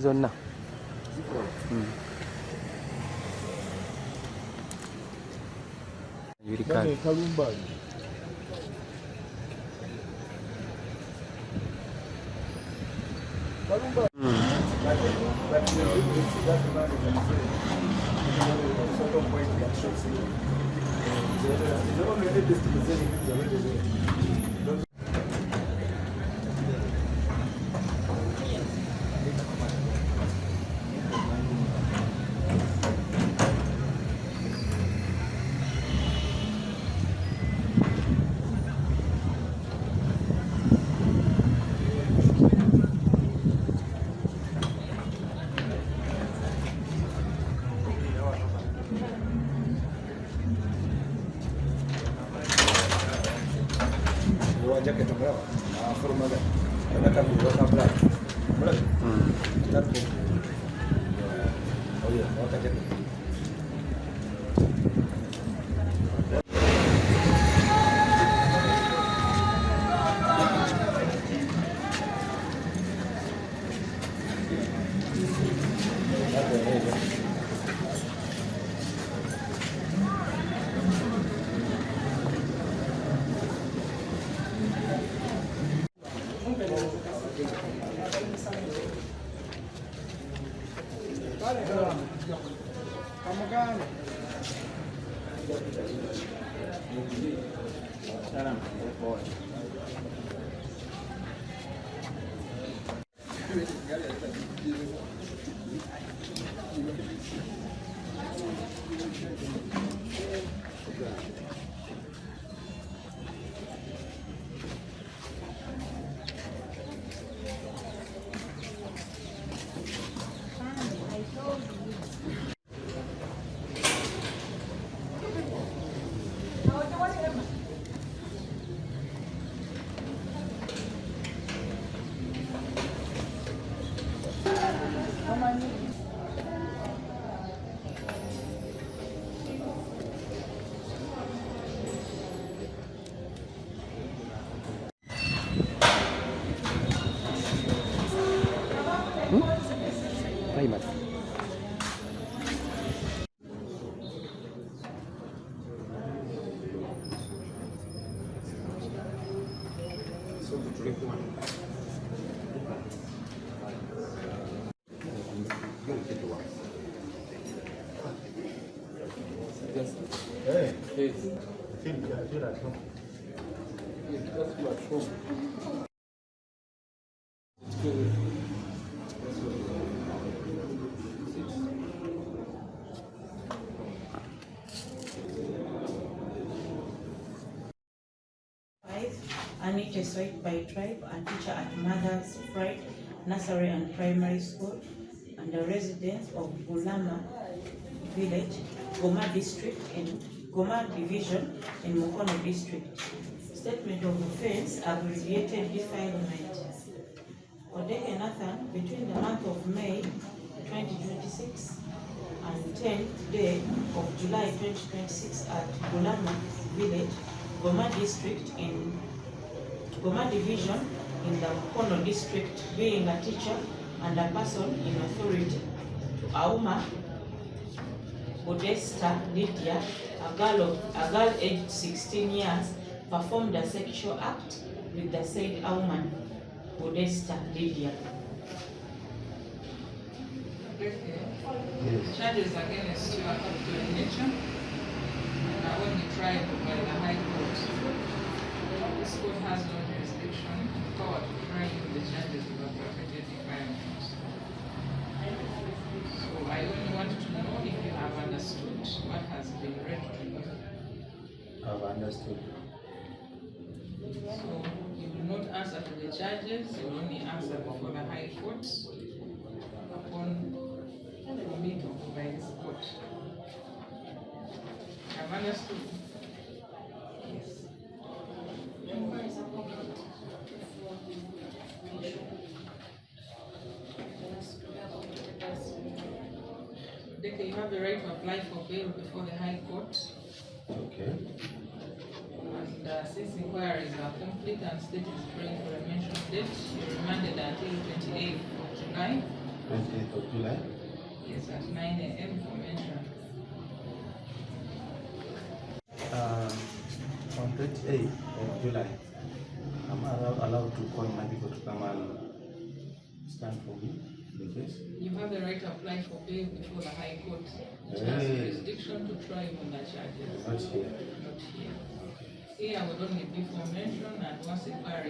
zonna primary. Anita Site by Tribe, a teacher at Mother's Pride Nursery and Primary School, and a resident of Bulama Village, Goma District in Goma Division in Mukono District. Statement of offense, abbreviated defilement. Odeke Nathan, between the month of May 2026 and 10th day of July 2026 at Bulama Village, Goma District in Goma Division in the Mukono District, being a teacher and a person in authority to Auma Modesta Lydia, a girl aged 16 years, performed a sexual act with the said Auma Modesta Lydia. Charges against you are up to nature and are only tried by the High Court. This court has no jurisdiction power to try the charges of aggravated defilement. So I only want to know if you have understood what has been read to you. I've understood. So you will not answer to the charges, you will only answer before the High Court upon meeting by this court. I've understood. Yes. You have the right to apply for bail before the High Court. Okay. And Since inquiries are complete and state is praying for a mentioned date, you're remanded until 28th of July. 28th of July. Yes, at 9 a.m. for mention. On 28th of July, I'm allowed to call my people to come and stand for me in the case. You have the right to apply for bail before the High Court, which has Hey. jurisdiction to try you on the charges. Not here. Not here. Here would only be for mention, and once inquiry